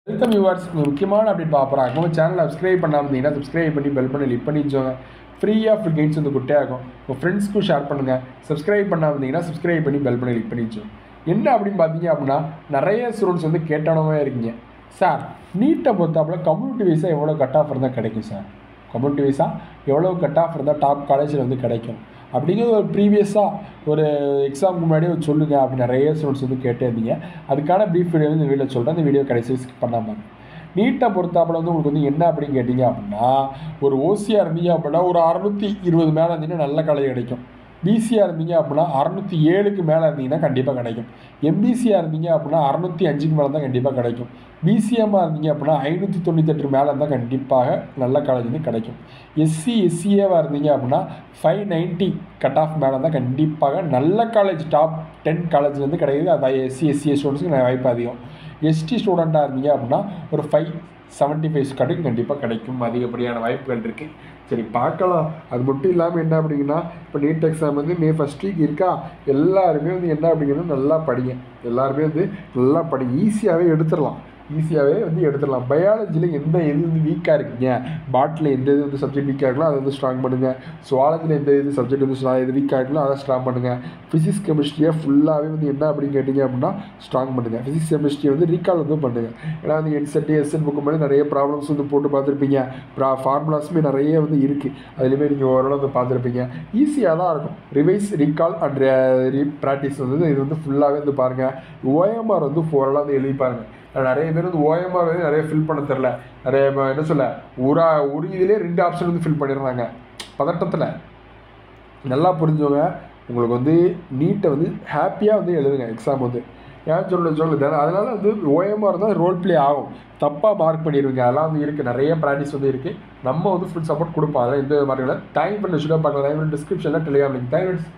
Welcome viewers. முக்கியமான update பார்க்குறாங்க. நம்ம சேனலை சப்ஸ்கிரைப் பண்ணாமல் இருந்தீங்கன்னா சப்ஸ்கிரைப் பண்ணி பெல் பண்ணி கிளிக் பண்ணி வச்சோங்க. ஃப்ரீயாக ஃபுல் கெயின்ஸ் வந்து குட்டையாகும். உங்கள் ஃப்ரெண்ட்ஸ்க்கும் ஷேர் பண்ணுங்கள். சப்ஸ்கிரைப் பண்ணாமல் இருந்தீங்கன்னா சப்ஸ்கிரைப் பண்ணி பெல் பண்ணி கிளிக் பண்ணி வச்சோம். என்ன அப்படின்னு பார்த்தீங்க அப்படின்னா, நிறைய ஸ்டூடெண்ட்ஸ் வந்து கேட்டனவே இருக்கீங்க. சார், நீட்டை பொறுத்தாப்புல கம்யூனிட்டி வைஸாக எவ்வளோ கட் ஆஃப் இருந்தால் கிடைக்கும் சார்? கம்யூனிட்டி வைஸாக எவ்வளோ கட் ஆஃப் இருந்தால் டாப் காலேஜில் வந்து கிடைக்கும் அப்படிங்கிறது ஒரு ப்ரீவியஸாக ஒரு எக்ஸாமுக்கு முன்னாடியே சொல்லுங்கள் அப்படின்னு நிறைய ஸ்டூடெண்ட்ஸ் வந்து கேட்டே இருந்தீங்க. அதுக்கான ப்ரீஃப் வீடியோ வந்து இந்த வீடியோ சொல்கிறேன். இந்த வீடியோ கடைசி ஸ்கிப் பண்ணாமல். நீட்டை பொறுத்தாப்புல வந்து உங்களுக்கு வந்து என்ன அப்படின்னு கேட்டிங்க அப்படின்னா, ஒரு ஓசியாக இருந்தீங்க அப்படின்னா ஒரு 620 மேலே இருந்தீங்கன்னா நல்ல காலேஜ் கிடைக்கும். பிசியாக இருந்தீங்க அப்படின்னா 607க்கு மேலே இருந்தீங்கன்னா கண்டிப்பாக கிடைக்கும். எம்பிசியாக இருந்தீங்க அப்படின்னா 605க்கு மேலே தான் கண்டிப்பாக கிடைக்கும். பிசிஎம்மாக இருந்தீங்க அப்படின்னா 598 மேலே இருந்தால் கண்டிப்பாக நல்ல காலேஜ் வந்து கிடைக்கும். எஸ்சிஏவாக இருந்தீங்க அப்படின்னா 590 கட் ஆஃப் மேலே தான் கண்டிப்பாக நல்ல காலேஜ் டாப் 10 காலேஜ் வந்து கிடைக்குது. அது எஸ்சிஏ ஸ்டூடெண்ட்ஸுக்கு வாய்ப்பு அதிகம். எஸ்டி ஸ்டூடெண்ட்டாக இருந்தீங்க அப்படின்னா ஒரு 575 கண்டிப்பாக கிடைக்கும். அதிகப்படியான வாய்ப்புகள் இருக்குது. சரி, பார்க்கலாம். அது மட்டும் இல்லாமல் என்ன அப்படிங்கன்னா, இப்போ நீட் எக்ஸாம் வந்து மே ஃபஸ்ட் வீக் இருக்கா. எல்லாருமே வந்து என்ன அப்படிங்கன்னா நல்லா படிங்க. எல்லாருமே வந்து நல்லா படிங்க. ஈஸியாகவே எடுத்துடலாம். பயாலஜியில் எந்த இது வந்து வீக்காக இருக்கீங்க, பாட்டில் எந்த இது வந்து சப்ஜெக்ட் வீக்காக இருக்கலாம் அதை வந்து ஸ்ட்ராங் பண்ணுங்கள். சுவாலஜியில் எந்த இது சப்ஜெக்ட் வந்து இது வீக்காக இருக்கலாம் அதை ஸ்ட்ராங் பண்ணுங்கள். ஃபிசிக்ஸ் கெமிஸ்ட்ரியை ஃபுல்லாகவே வந்து என்ன அப்படின்னு கேட்டிங்க அப்படின்னா ஸ்ட்ராங் பண்ணுங்கள். ஃபிசிக்ஸ் கெமிஸ்ட்ரியை வந்து ரீகால் வந்து பண்ணுங்கள். ஏன்னா வந்து எஸ்என் புக்கு மாதிரி நிறைய ப்ராப்ளம்ஸ் வந்து போட்டு பார்த்துருப்பீங்க. ஃபார்முலாஸுமே நிறைய வந்து இருக்குது. அதுலேயுமே நீங்கள் ஓரளவு வந்து பார்த்துருப்பீங்க. ஈஸியாக தான் இருக்கும். ரிவைஸ், ரீகால் அண்ட் ப்ராக்டிஸ் வந்து இது வந்து ஃபுல்லாகவே வந்து பாருங்கள். ஓஎம்ஆர் வந்து ஓரளவு வந்து எழுதி பாருங்கள். நிறைய பேர் வந்து ஓஎம்ஆர் வந்து நிறைய ஃபில் பண்ண தெரில. நிறைய என்ன சொல்ல ஒரு இதிலே 2 ஆப்ஷன் வந்து ஃபில் பண்ணிடுறாங்க பதட்டத்தில். நல்லா புரிஞ்சவங்க உங்களுக்கு வந்து நீட்டை வந்து ஹாப்பியாக வந்து எழுதுங்க. எக்ஸாம் வந்து ஏன் சொல்லுது அதனால வந்து ஓஎம்ஆர் தான் ரோல் ப்ளே ஆகும். தப்பாக மார்க் பண்ணிடுவீங்க. அதெல்லாம் வந்து இருக்குது. நிறைய ப்ராக்டிஸ் வந்து இருக்குது. நம்ம வந்து ஃபுல் சப்போர்ட் கொடுப்போம். அதெல்லாம் எந்த மாதிரி இல்லை. டைம் பண்ண பார்க்கலாம். டிஸ்கிரிப்ஷனில் டெலிகிராம் லிங்க். தேங்க்ஸ்.